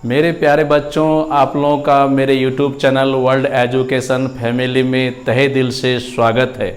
मेरे प्यारे बच्चों, आप लोगों का मेरे YouTube channel world education family में तहे दिल से स्वागत है।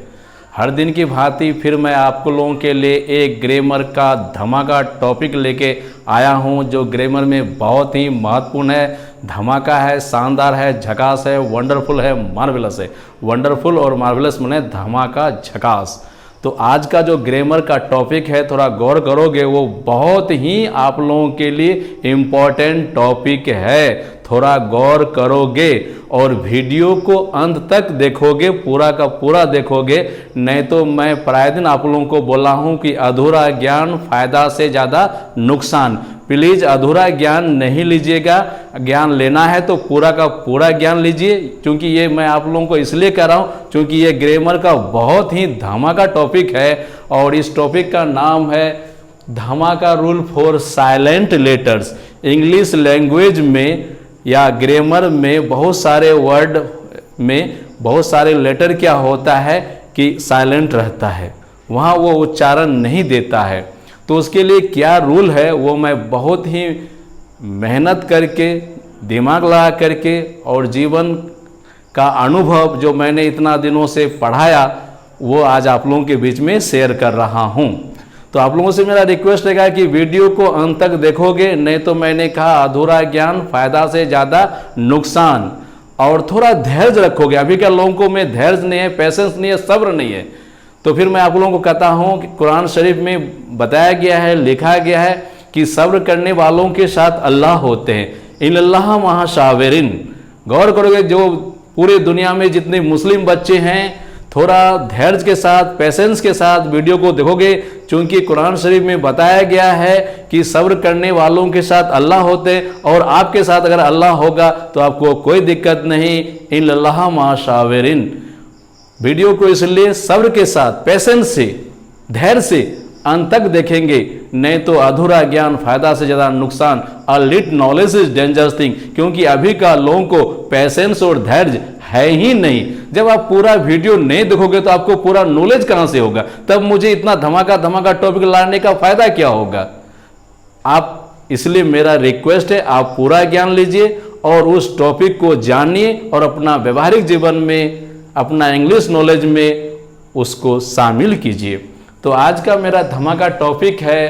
हर दिन की भांति फिर मैं आपको लोगों के लिए एक ग्रामर का धमाका टॉपिक लेके आया हूं, जो ग्रामर में बहुत ही महत्वपूर्ण है, धमाका है, शानदार है, झकास है, वंडरफुल है, मार्वेलस है। वंडरफुल और मार्वेलस माने धमाका, झकास। तो आज का जो ग्रामर का टॉपिक है, थोड़ा गौर करोगे, वो बहुत ही आप लोगों के लिए इम्पॉर्टेंट टॉपिक है। थोड़ा गौर करोगे और वीडियो को अंत तक देखोगे, पूरा का पूरा देखोगे। नहीं तो मैं प्राय दिन आप लोगों को बोला हूं कि अधूरा ज्ञान फायदा से ज़्यादा नुकसान। प्लीज़ अधूरा ज्ञान नहीं लीजिएगा, ज्ञान लेना है तो पूरा का पूरा ज्ञान लीजिए। क्योंकि ये मैं आप लोगों को इसलिए कह रहा हूँ क्योंकि ये ग्रामर का बहुत ही धमाका टॉपिक है, और इस टॉपिक का नाम है धमाका rule for silent letters. English language में या ग्रामर में बहुत सारे वर्ड में बहुत सारे लेटर क्या होता है कि साइलेंट रहता है, वहाँ वो उच्चारण नहीं देता है। तो उसके लिए क्या रूल है वो मैं बहुत ही मेहनत करके, दिमाग लगा करके और जीवन का अनुभव जो मैंने इतना दिनों से पढ़ाया वो आज आप लोगों के बीच में शेयर कर रहा हूँ। तो आप लोगों से मेरा रिक्वेस्ट रहेगा कि वीडियो को अंत तक देखोगे, नहीं तो मैंने कहा अधूरा ज्ञान फायदा से ज़्यादा नुकसान। और थोड़ा धैर्य रखोगे। अभी के लोगों को में धैर्य नहीं है, पेशेंस नहीं है, सब्र नहीं है। तो फिर मैं आप लोगों को कहता हूँ कि कुरान शरीफ में बताया गया है, लिखा गया है कि सब्र करने वालों के साथ अल्लाह होते हैं। इन्नल्लाह महा साबिरीन। गौर करोगे, जो पूरे दुनिया में जितने मुस्लिम बच्चे हैं, थोड़ा धैर्य के साथ, पेशेंस के साथ वीडियो को देखोगे, क्योंकि कुरान शरीफ में बताया गया है कि सब्र करने वालों के साथ अल्लाह होते हैं, और आपके साथ अगर अल्लाह होगा तो आपको कोई दिक्कत नहीं। इन्नल्लाह महा साबिरीन। वीडियो को इसलिए सब्र के साथ, पेशेंस से, धैर्य से अंत तक देखेंगे, नहीं तो अधूरा ज्ञान फायदा से ज़्यादा नुकसान। A little knowledge is dangerous thing. क्योंकि अभी का लोगों को पेशेंस और धैर्य है ही नहीं। जब आप पूरा वीडियो नहीं देखोगे तो आपको पूरा नॉलेज कहाँ से होगा? तब मुझे इतना धमाका धमाका टॉपिक लाने का फायदा क्या होगा? आप, इसलिए मेरा रिक्वेस्ट है, आप पूरा ज्ञान लीजिए और उस टॉपिक को जानिए और अपना व्यवहारिक जीवन में, अपना इंग्लिश नॉलेज में उसको शामिल कीजिए। तो आज का मेरा धमाका टॉपिक है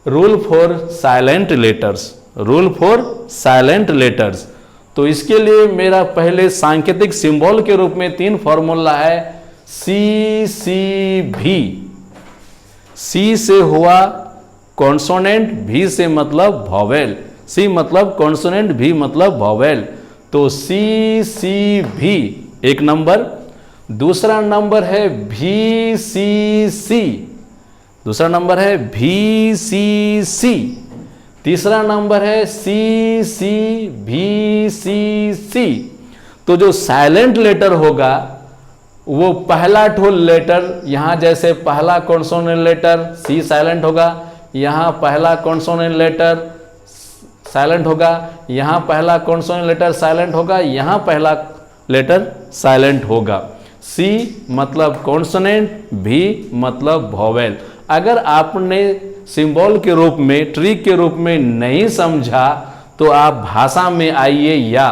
rule for silent letters. Rule for silent letters. तो इसके लिए मेरा पहले सांकेतिक सिंबल के रूप में 3 फॉर्मूला है। सी सी भी। सी से हुआ कॉन्सोनेंट, भी से मतलब वॉवेल। सी मतलब कॉन्सोनेंट, भी मतलब वॉवेल। तो सी सी भी एक नंबर। दूसरा नंबर है भी सी सी। दूसरा नंबर है भी सी सी। तीसरा नंबर है सी सी भी सी सी। तो जो साइलेंट लेटर होगा वो पहला ठोल लेटर, यहाँ जैसे पहला कॉन्सोनेंट लेटर सी साइलेंट होगा, यहाँ पहला कॉन्सोनेंट लेटर साइलेंट होगा, यहाँ पहला कॉन्सोनेंट लेटर साइलेंट होगा, यहाँ पहला लेटर साइलेंट होगा। सी मतलब कॉन्सोनेंट, भी मतलब वॉवेल। अगर आपने सिंबल के रूप में, ट्रिक के रूप में नहीं समझा तो आप भाषा में आइए। या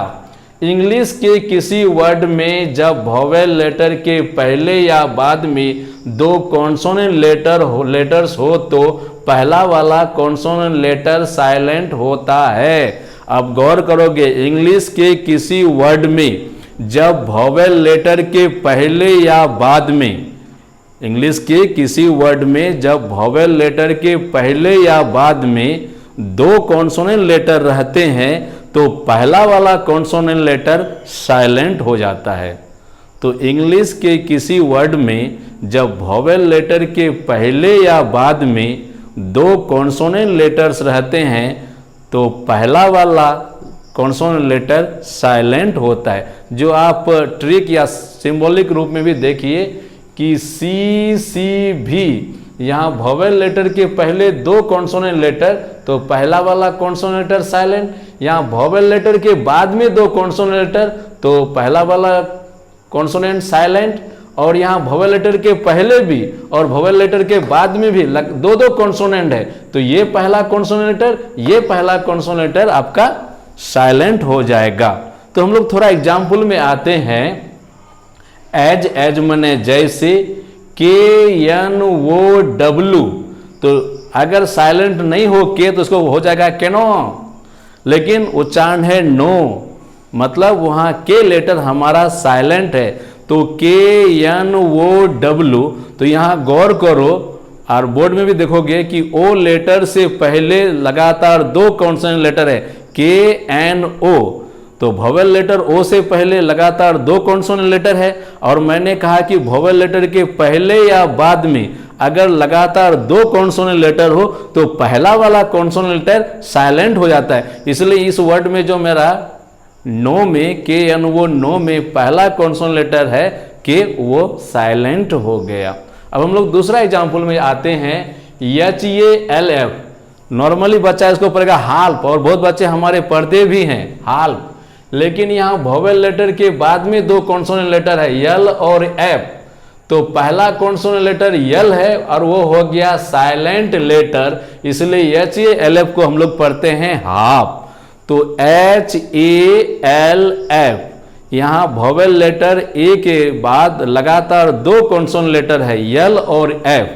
इंग्लिश के किसी वर्ड में जब वॉवेल लेटर के पहले या बाद में 2 कॉन्सोनेंट लेटर्स हो तो पहला वाला कॉन्सोनेंट लेटर साइलेंट होता है। अब गौर करोगे, इंग्लिश के किसी वर्ड में जब वॉवेल लेटर के पहले या बाद में, इंग्लिश के किसी वर्ड में जब वॉवेल लेटर के पहले या बाद में 2 कॉन्सोनेंट लेटर रहते हैं तो पहला वाला कॉन्सोनेंट लेटर साइलेंट हो जाता है। तो इंग्लिश के किसी वर्ड में जब वॉवेल लेटर के पहले या बाद में 2 कॉन्सोनेंट लेटर्स रहते हैं तो पहला वाला कॉन्सोनेंट लेटर साइलेंट होता है। जो आप ट्रिक या सिंबॉलिक रूप में भी देखिए कि सी सी भी, यहाँ वॉवेल लेटर के पहले 2 कॉन्सोनेंट लेटर तो पहला वाला कॉन्सोनेंट लेटर साइलेंट, यहाँ वॉवेल लेटर के बाद में 2 कॉन्सोनेंट लेटर तो पहला वाला कॉन्सोनेंट साइलेंट, और यहाँ वोवेल लेटर के पहले भी और वोवेल लेटर के बाद में भी दो दो कॉन्सोनेंट है, तो ये पहला कॉन्सोनेंट लेटर, ये पहला कॉन्सोनेंट लेटर आपका साइलेंट हो जाएगा। तो हम लोग थोड़ा एग्जाम्पल में आते हैं। एज मने जैसे, KNOW, तो अगर साइलेंट नहीं हो के तो उसको हो जाएगा केनो, लेकिन उच्चारण है नो, मतलब वहां के लेटर हमारा साइलेंट है। तो KNOW, तो यहां गौर करो और बोर्ड में भी देखोगे कि ओ लेटर से पहले लगातार दो कॉन्सोनेंट लेटर है KNO, तो वोवेल लेटर ओ से पहले लगातार दो कॉन्सोनेंट लेटर है। और मैंने कहा कि वोवेल लेटर के पहले या बाद में अगर लगातार दो कॉन्सोनेंट लेटर हो तो पहला वाला कॉन्सोनेंट लेटर साइलेंट हो जाता है। इसलिए इस वर्ड में जो मेरा नो में KNO नो में पहला कॉन्सोनेंट लेटर है के, वो साइलेंट हो गया। अब हम लोग दूसरा एग्जाम्पल में आते हैं। HALF, नॉर्मली बच्चा इसको पढ़ेगा हाल्फ, और बहुत बच्चे हमारे पढ़ते भी हैं हाल्फ, लेकिन यहाँ वोवेल लेटर के बाद में दो कॉन्सोनेंट लेटर है यल और एफ, तो पहला कॉन्सोनेंट लेटर यल है और वो हो गया साइलेंट लेटर, इसलिए HALF को हम लोग पढ़ते हैं हाफ। तो HALF, यहाँ वोवेल लेटर ए के बाद लगातार दो कॉन्सोनेंट लेटर है यल और एफ,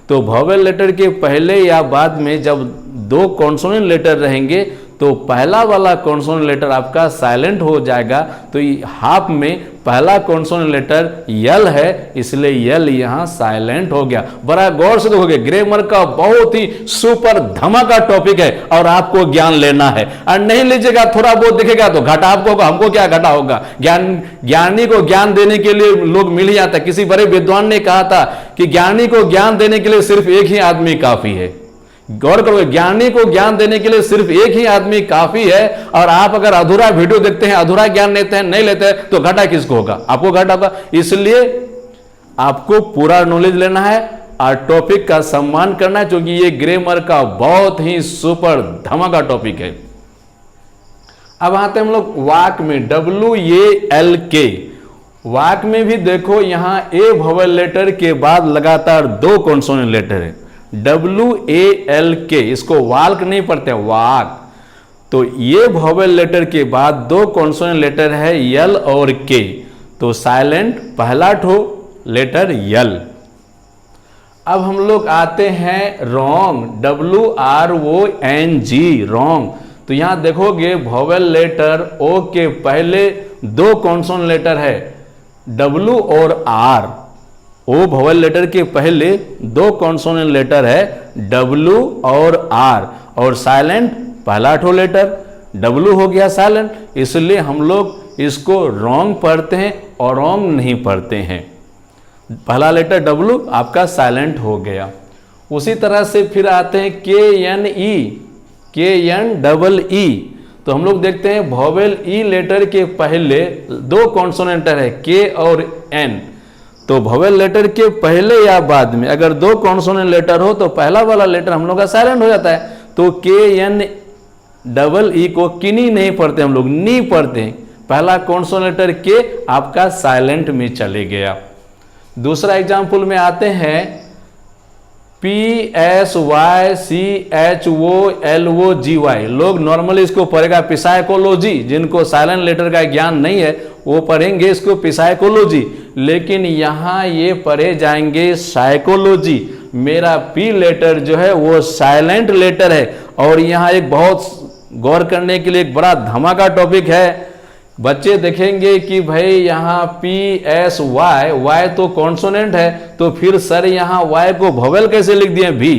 तो वोवेल लेटर के पहले या बाद में जब दो कॉन्सोनेंट लेटर रहेंगे तो पहला वाला कॉन्सोनेंट लेटर आपका साइलेंट हो जाएगा। तो हाफ में पहला कॉन्सोनेंट लेटर यल है, इसलिए यल यहां साइलेंट हो गया। बड़ा गौर से देखोगे, ग्रामर का बहुत ही सुपर धमाका टॉपिक है और आपको ज्ञान लेना है, और नहीं लीजिएगा थोड़ा बहुत दिखेगा तो घाटा आपको होगा। हमको क्या घाटा होगा? ज्ञानी को ज्ञान देने के लिए लोग मिल ही जाता है। किसी बड़े विद्वान ने कहा था कि ज्ञानी को ज्ञान देने के लिए सिर्फ एक ही आदमी काफी है। गौर करो, ज्ञानी को ज्ञान देने के लिए सिर्फ एक ही आदमी काफी है, और आप अगर अधूरा वीडियो देखते हैं, अधूरा ज्ञान लेते हैं, नहीं लेते हैं, तो घाटा किसको होगा? आपको घाटा होगा। इसलिए आपको पूरा नॉलेज लेना है और टॉपिक का सम्मान करना है, क्योंकि ये ग्रामर का बहुत ही सुपर धमाका टॉपिक है। अब आते हैं हम लोग वाक में, WALK। वाक में भी देखो, यहां ए वोवेल लेटर के बाद लगातार दो कॉन्सोनेंट लेटर है WALK, इसको वाल्क नहीं पढ़ते, वाक। तो ये वोवेल लेटर के बाद दो कॉन्सोनेंट लेटर है यल और के, तो साइलेंट पहला ठो लेटर यल। अब हम लोग आते हैं रॉन्ग, WRONG, रॉन्ग। तो यहां देखोगे वोवेल लेटर ओ के पहले दो कॉन्सोनेंट लेटर है W और R। ओ वोवेल लेटर के पहले दो कॉन्सोनेंट लेटर है W और R, और साइलेंट पहला ठो लेटर W हो गया साइलेंट, इसलिए हम लोग इसको रॉन्ग पढ़ते हैं और रॉन्ग नहीं पढ़ते हैं। पहला लेटर W आपका साइलेंट हो गया। उसी तरह से फिर आते हैं KNE, तो हम लोग देखते हैं वोवेल ई लेटर के पहले दो कॉन्सोनेंट है K और N, तो वोवेल लेटर के पहले या बाद में अगर दो कॉन्सोनेंट लेटर हो तो पहला वाला लेटर हम लोग का साइलेंट हो जाता है। तो KNEE को किनी नहीं पढ़ते हम लोग, नी पढ़ते हैं। पहला कॉन्सोनेंट लेटर के आपका साइलेंट में चले गया। दूसरा एग्जाम्पल में आते हैं PSYCHOLOGY, लोग नॉर्मली इसको पढ़ेगा पिसाइकोलॉजी, जिनको साइलेंट लेटर का ज्ञान नहीं है वो पढ़ेंगे इसको पिसाइकोलॉजी, लेकिन यहाँ ये पढ़े जाएंगे साइकोलॉजी। मेरा पी लेटर जो है वो साइलेंट लेटर है, और यहाँ एक बहुत गौर करने के लिए एक बड़ा धमाका टॉपिक है। बच्चे देखेंगे कि भाई यहाँ PSY, Y तो कॉन्सोनेंट है, तो फिर सर यहाँ Y को वोवेल कैसे लिख दिए भी?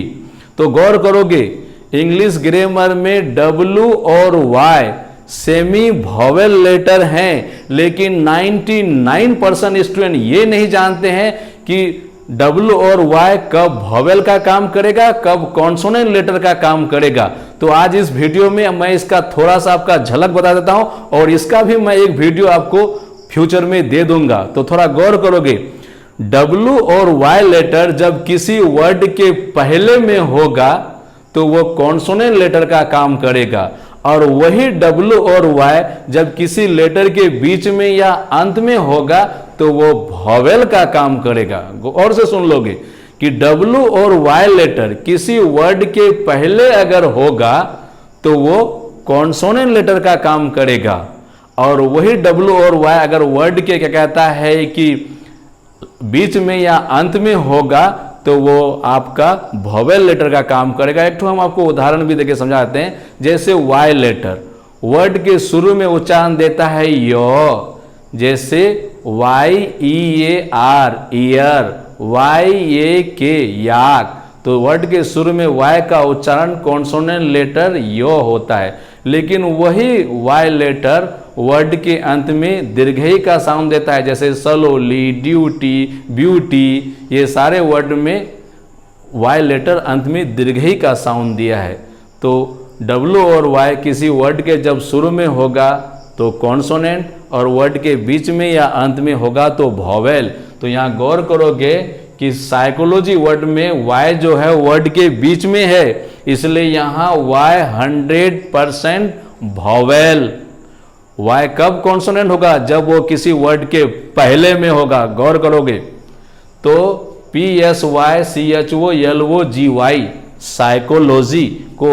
तो गौर करोगे इंग्लिश ग्रामर में W और Y सेमी वोवेल लेटर हैं, लेकिन 99% स्टूडेंट ये नहीं जानते हैं कि W और Y कब वोवेल का काम करेगा, कब कॉन्सोनेंट लेटर का काम करेगा। तो आज इस वीडियो में मैं इसका थोड़ा सा आपका झलक बता देता हूं, और इसका भी मैं एक वीडियो आपको फ्यूचर में दे दूंगा, तो थोड़ा गौर करोगे। W और Y लेटर जब किसी वर्ड के पहले में होगा तो वो कॉन्सोनेंट लेटर का काम करेगा, और वही W और Y जब किसी लेटर के बीच में या अंत में होगा तो वो वॉवेल का काम करेगा। और से सुन लोगे कि W और Y लेटर किसी वर्ड के पहले अगर होगा तो वो कॉन्सोनेंट लेटर का काम करेगा, और वही W और Y अगर वर्ड के क्या कहता है कि बीच में या अंत में होगा तो वो आपका वॉवेल लेटर का काम करेगा। एक तो हम आपको उदाहरण भी देके समझाते हैं। जैसे Y लेटर वर्ड के शुरू में उच्चारण देता है यो, जैसे YEAR ईयर, YAK याक, तो वर्ड के शुरू में Y का उच्चारण कॉन्सोनेंट लेटर यो होता है। लेकिन वही Y लेटर वर्ड के अंत में दीर्घई का साउंड देता है, जैसे सलोली, ड्यूटी, ब्यूटी, ये सारे वर्ड में Y लेटर अंत में दीर्घई का साउंड दिया है। तो W और Y किसी वर्ड के जब शुरू में होगा तो कॉन्सोनेंट, और वर्ड के बीच में या अंत में होगा तो वॉवेल। तो यहाँ गौर करोगे कि साइकोलॉजी वर्ड में Y जो है वर्ड के बीच में है, इसलिए यहाँ Y 100% वॉवेल। Y कब कॉन्सोनेंट होगा? जब वो किसी वर्ड के पहले में होगा। गौर करोगे तो PSYCHOLOGY साइकोलॉजी को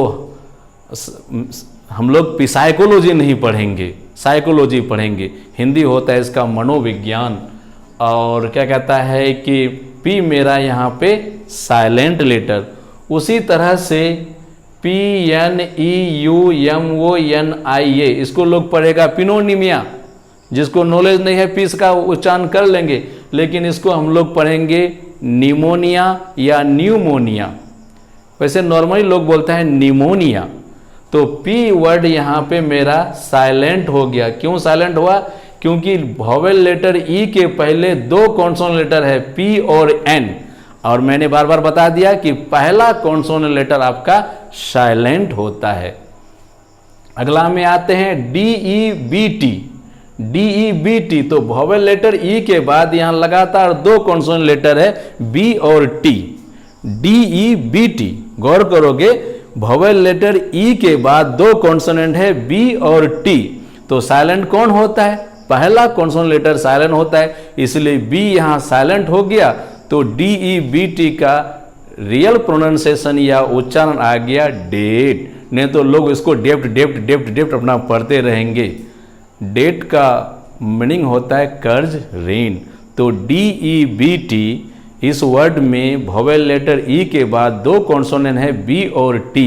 हम लोग पिसाइकोलॉजी नहीं पढ़ेंगे, साइकोलॉजी पढ़ेंगे। हिंदी होता है इसका मनोविज्ञान। और क्या कहता है कि P मेरा यहाँ पे साइलेंट लेटर। उसी तरह से PNEUMONIA इसको लोग पढ़ेगा पिनोनिमिया। जिसको नॉलेज नहीं है पीस का उच्चारण कर लेंगे, लेकिन इसको हम लोग पढ़ेंगे निमोनिया या न्यूमोनिया। वैसे नॉर्मली लोग बोलते हैं निमोनिया। तो P वर्ड यहाँ पे मेरा साइलेंट हो गया। क्यों साइलेंट हुआ? क्योंकि वॉवेल लेटर E के पहले दो कॉन्सोनेंट लेटर है P और N, और मैंने बार बार बता दिया कि पहला कॉन्सोनेंट लेटर आपका साइलेंट होता है। अगला में आते हैं DEBT। DEBT तो वॉवेल लेटर E के बाद यहाँ लगातार दो कॉन्सोनेंट लेटर है B और T। DEBT गौर करोगे वॉवेल लेटर E के बाद दो कॉन्सोनेंट है B और T, तो साइलेंट कौन होता है? पहला कॉन्सोनेंट लेटर साइलेंट होता है, इसलिए B यहाँ साइलेंट हो गया। तो DEBT का रियल प्रोनाउंसिएशन या उच्चारण आ गया डेट। नहीं तो लोग इसको डेप्ट डेप्ट डेप्ट डेप्ट अपना पढ़ते रहेंगे। डेट का मीनिंग होता है कर्ज, ऋण। तो DEBT इस वर्ड में वॉवेल लेटर E के बाद दो कॉन्सोनेंट है B और T,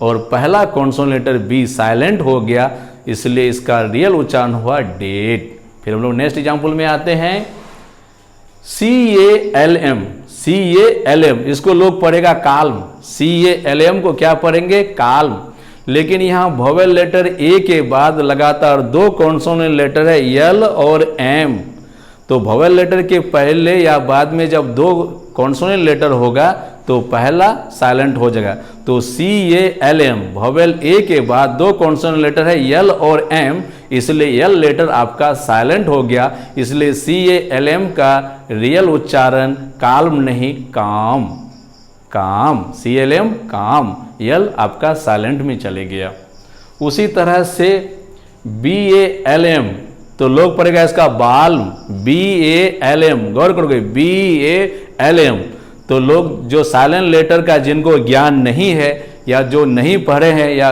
और पहला कॉन्सोनेंट लेटर B साइलेंट हो गया, इसलिए इसका रियल उच्चारण हुआ डेट। फिर हम लोग नेक्स्ट एग्जाम्पल में आते हैं CALM। CALM इसको लोग पढ़ेगा काल्म। CALM को क्या पढ़ेंगे? काल्म। लेकिन यहाँ वॉवेल लेटर A के बाद लगातार दो कॉन्सोनेंट लेटर है L और M। तो वॉवेल लेटर के पहले या बाद में जब दो कॉन्सोनेंट लेटर होगा तो पहला साइलेंट हो जाएगा। तो CALM वॉवेल A के बाद दो कॉन्सोनेंट लेटर है L और M, इसलिए L लेटर आपका साइलेंट हो गया। इसलिए CALM का रियल उच्चारण काल्म नहीं काम, काम। CALM काम, L आपका साइलेंट में चले गया। उसी तरह से BALM तो लोग पढ़ेगा इसका बाल्म। BALM गौर करोगे BALM। तो लोग जो साइलेंट लेटर का जिनको ज्ञान नहीं है या जो नहीं पढ़े हैं या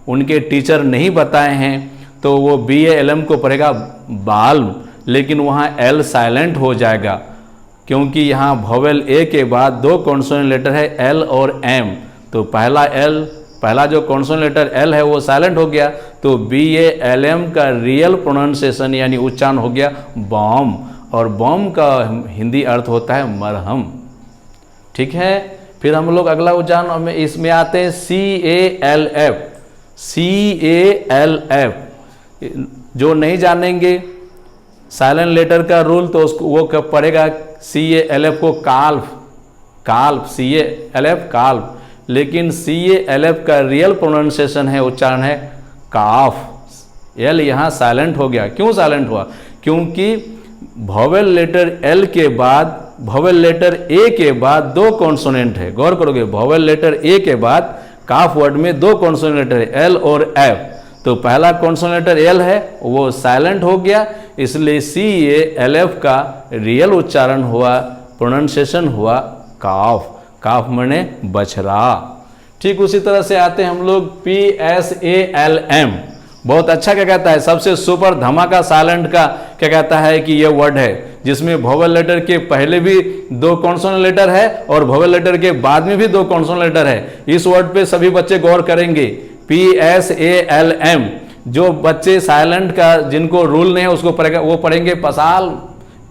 उनके टीचर नहीं बताए हैं तो वो BALM को पढ़ेगा बाल्म, लेकिन वहाँ L साइलेंट हो जाएगा क्योंकि यहाँ वॉवेल A के बाद दो कॉन्सोनेंट लेटर है L और M। तो पहला जो कॉन्सोनेंट लेटर L है वो साइलेंट हो गया, तो BALM का रियल प्रोनाउंसिएशन यानी उच्चारण हो गया बॉम, और बॉम का हिंदी अर्थ होता है मरहम। ठीक है। फिर हम लोग अगला उच्चारण में इसमें आते हैं CALF। CALF जो नहीं जानेंगे साइलेंट लेटर का रूल तो उसको वो कब पढ़ेगा CALF को काल्फ, काल्फ CALF काल्फ। लेकिन CALF का रियल प्रोनाउंसिएशन है, उच्चारण है काफ। L यहाँ साइलेंट हो गया। क्यों साइलेंट हुआ? क्योंकि वॉवेल लेटर L के बाद वॉवेल लेटर A के बाद दो कॉन्सोनेंट है। गौर करोगे वॉवेल लेटर A के बाद काफ वर्ड में दो कॉन्सोनेंट लेटर है L और F। तो पहला कॉन्सोनेंट लेटर L है वो साइलेंट हो गया, इसलिए CALF का रियल उच्चारण हुआ, प्रोनाउंसिएशन हुआ काफ। काफ माने बछड़ा। ठीक उसी तरह से आते हैं हम लोग PSALM। बहुत अच्छा क्या कहता है, सबसे सुपर धमाका साइलेंट का क्या कहता है कि ये वर्ड है जिसमें वोवेल लेटर के पहले भी 2 कॉन्सोनेंट लेटर है और वोवेल लेटर के बाद में भी 2 कॉन्सोनेंट लेटर है। इस वर्ड पे सभी बच्चे गौर करेंगे। PSALM। जो बच्चे साइलेंट का जिनको रूल नहीं है उसको पढ़ेगा, वो पढ़ेंगे पसाल।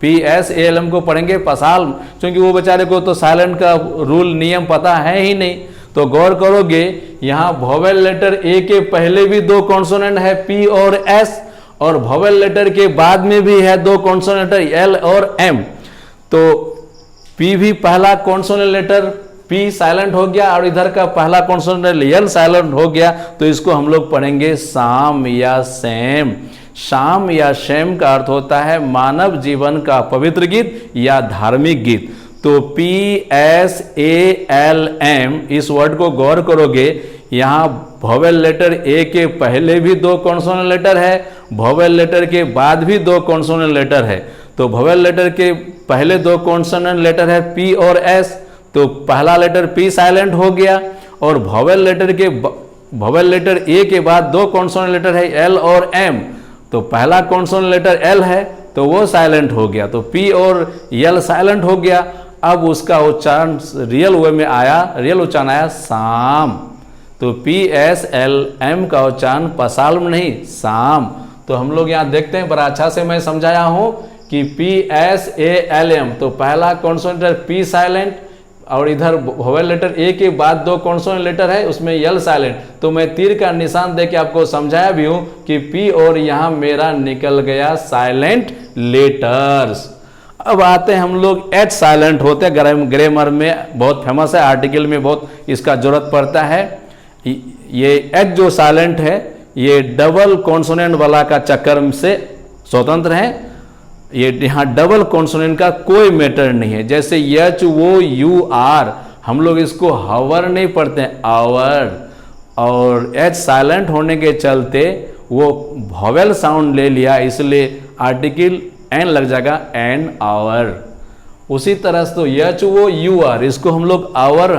PSALM को पढ़ेंगे पसाल, क्योंकि वो बेचारे को तो साइलेंट का रूल नियम पता है ही नहीं। तो गौर करोगे यहाँ वोवेल लेटर ए के पहले भी 2 कॉन्सोनेंट है P और S, और वोवेल लेटर के बाद में भी है 2 कॉन्सोनेंट L और M। तो P भी पहला कॉन्सोनेंट लेटर P साइलेंट हो गया और इधर का पहला कॉन्सोनेंट L साइलेंट हो गया, तो इसको हम लोग पढ़ेंगे शाम या सैम। शाम या शैम का अर्थ होता है मानव जीवन का पवित्र गीत या धार्मिक गीत। तो PSALM इस वर्ड को गौर करोगे, यहाँ वोवेल लेटर ए के पहले भी 2 कॉन्सोनेंट लेटर है, वोवेल लेटर के बाद भी 2 कॉन्सोनेंट लेटर है। तो वोवेल लेटर के पहले 2 कॉन्सोनेंट लेटर है P और S, तो पहला लेटर P साइलेंट हो गया, और वोवेल लेटर ए के बाद 2 कॉन्सोनेंट लेटर है L और M, तो पहला कॉन्सोनेंट लेटर L है तो वो साइलेंट हो गया, तो P और L साइलेंट हो गया। अब उसका उच्चारण रियल वे में आया, रियल उच्चारण आया शाम। तो PSLM का उच्चारण पसाल में नहीं, शाम। तो हम लोग यहाँ देखते हैं, बड़ा अच्छा से मैं समझाया हूँ कि PSALM तो पहला कॉन्सोनेंट P साइलेंट, और इधर वोवेल लेटर ए के बाद 2 कॉन्सोनेंट लेटर है उसमें L साइलेंट। तो मैं तीर का निशान दे के आपको समझाया भी हूं कि P और यहाँ मेरा निकल गया साइलेंट लेटर्स। अब आते हैं हम लोग H साइलेंट होते हैं, ग्रामर में बहुत फेमस है, आर्टिकल में बहुत इसका जरूरत पड़ता है। ये H जो साइलेंट है ये डबल कॉन्सोनेंट वाला का चक्कर से स्वतंत्र है। ये यहाँ डबल कॉन्सोनेंट का कोई मैटर नहीं है। जैसे HOUR हम लोग इसको हावर नहीं पढ़ते हैं, आवर, और H साइलेंट होने के चलते वो वोवेल साउंड ले लिया, इसलिए आर्टिकल एन लग जाएगा, एन आवर। उसी तरह से तो HOUR इसको हम लोग आवर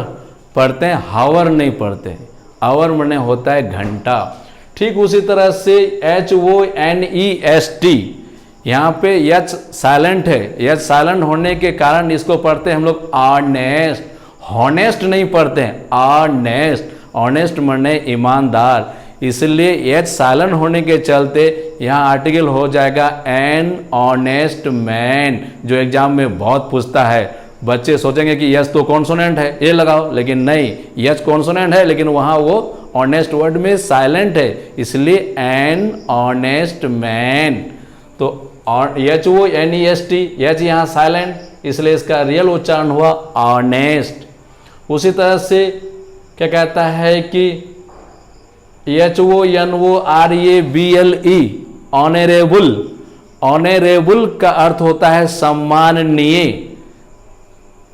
पढ़ते हैं, हावर नहीं पढ़ते। आवर माने होता है घंटा। ठीक उसी तरह से HONEST यहाँ पे H साइलेंट है, H साइलेंट होने के कारण इसको पढ़ते हैं हम लोग ऑनेस्ट। हॉनेस्ट नहीं पढ़ते हैं, ऑनेस्ट। ऑनेस्ट माने ईमानदार, इसलिए H साइलेंट होने के चलते यहाँ आर्टिकल हो जाएगा एन ऑनेस्ट मैन, जो एग्जाम में बहुत पूछता है। बच्चे सोचेंगे कि H तो कॉन्सोनेंट है, ये लगाओ, लेकिन नहीं, H कॉन्सोनेंट है लेकिन वहाँ वो ऑनेस्ट वर्ड में साइलेंट है, इसलिए एन ऑनेस्ट मैन। तो HONEST, H यहाँ साइलेंट, इसलिए इसका रियल उच्चारण हुआ ऑनेस्ट। उसी तरह से क्या कहता है कि HONORABLE ऑनरेबल। ऑनरेबल का अर्थ होता है सम्माननीय।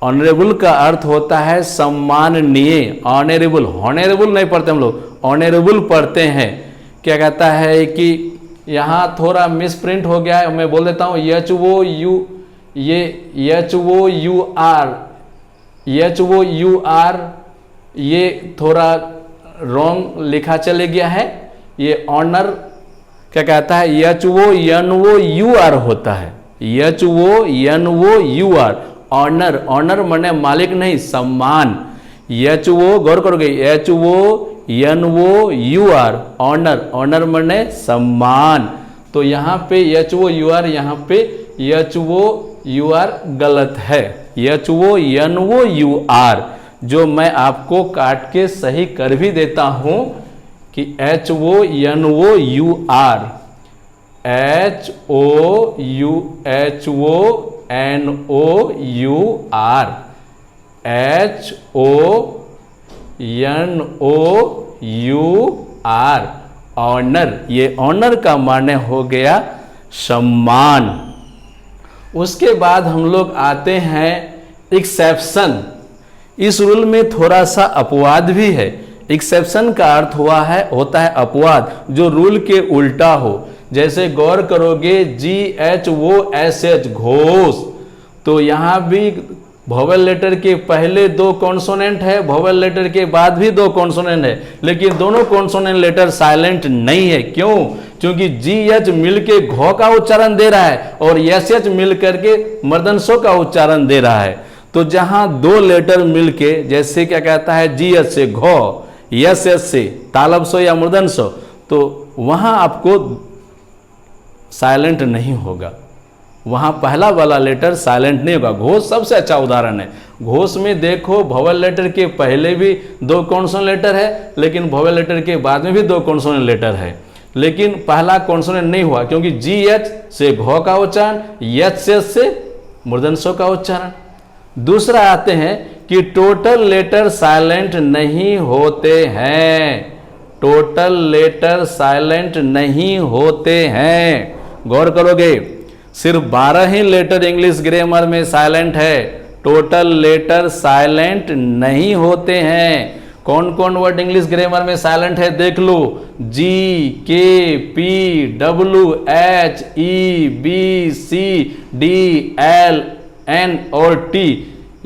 ऑनरेबल का अर्थ होता है सम्माननीय। ऑनरेबल, हॉनरेबल नहीं पढ़ते हम लोग, ऑनरेबल पढ़ते हैं। क्या कहता है कि यहाँ थोड़ा मिस प्रिंट हो गया है, मैं बोल देता हूँ HOUR, ये थोड़ा रॉन्ग लिखा चले गया है। ये ऑनर क्या कहता है, HONOUR होता है, HONOUR ऑनर। ऑनर माने मालिक नहीं, सम्मान। गौर करोगे, HONOUR ऑनर, ऑनर माने सम्मान। तो यहाँ पे HOUR, यहाँ पे HOUR गलत है, HONOUR, जो मैं आपको काट के सही कर भी देता हूँ कि HONOUR, HONOUR ऑनर। ये ऑनर का माने हो गया सम्मान। उसके बाद हम लोग आते हैं एक्सेप्शन। इस रूल में थोड़ा सा अपवाद भी है। एक्सेप्शन का अर्थ होता है अपवाद, जो रूल के उल्टा हो। जैसे गौर करोगे GHOSH घोष, तो यहाँ भी वोवेल लेटर के पहले दो कॉन्सोनेंट है, वोवेल लेटर के बाद भी दो कॉन्सोनेंट है, लेकिन दोनों कॉन्सोनेंट लेटर साइलेंट नहीं है। क्यों? क्योंकि GH मिलके घो का उच्चारण दे रहा है और SH मिल करके मर्दनसो का उच्चारण दे रहा है। तो जहां दो लेटर मिलके, जैसे क्या कहता है GH से घो, SH से तालबसो या मूर्धन्यसो, तो वहां आपको साइलेंट नहीं होगा, वहां पहला वाला लेटर साइलेंट नहीं होगा। घोष सबसे अच्छा उदाहरण है। घोष में देखो वोवेल लेटर के पहले भी दो कॉन्सोनेंट लेटर है, लेकिन वोवेल लेटर के बाद में भी दो कॉन्सोनेंट लेटर है, लेकिन पहला कॉन्सोनेंट नहीं हुआ क्योंकि GH से घो का उच्चारण, SH से मूर्धन्यसो का उच्चारण। दूसरा आते हैं कि टोटल लेटर साइलेंट नहीं होते हैं, टोटल लेटर साइलेंट नहीं होते हैं। गौर करोगे, सिर्फ 12 ही लेटर इंग्लिश ग्रामर में साइलेंट है, टोटल लेटर साइलेंट नहीं होते हैं। कौन कौन वर्ड इंग्लिश ग्रामर में साइलेंट है देख लो, G, K, P, W, H, E, B, C, D, L, N और T,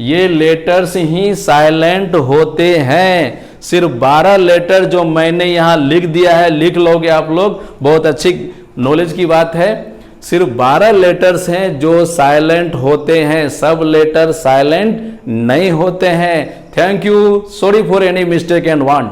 ये लेटर्स ही साइलेंट होते हैं। सिर्फ 12 लेटर जो मैंने यहाँ लिख दिया है, लिख लोगे आप लोग, बहुत अच्छी नॉलेज की बात है। सिर्फ 12 लेटर्स हैं जो साइलेंट होते हैं, सब लेटर साइलेंट नहीं होते हैं। Thank you, sorry for any mistake and want.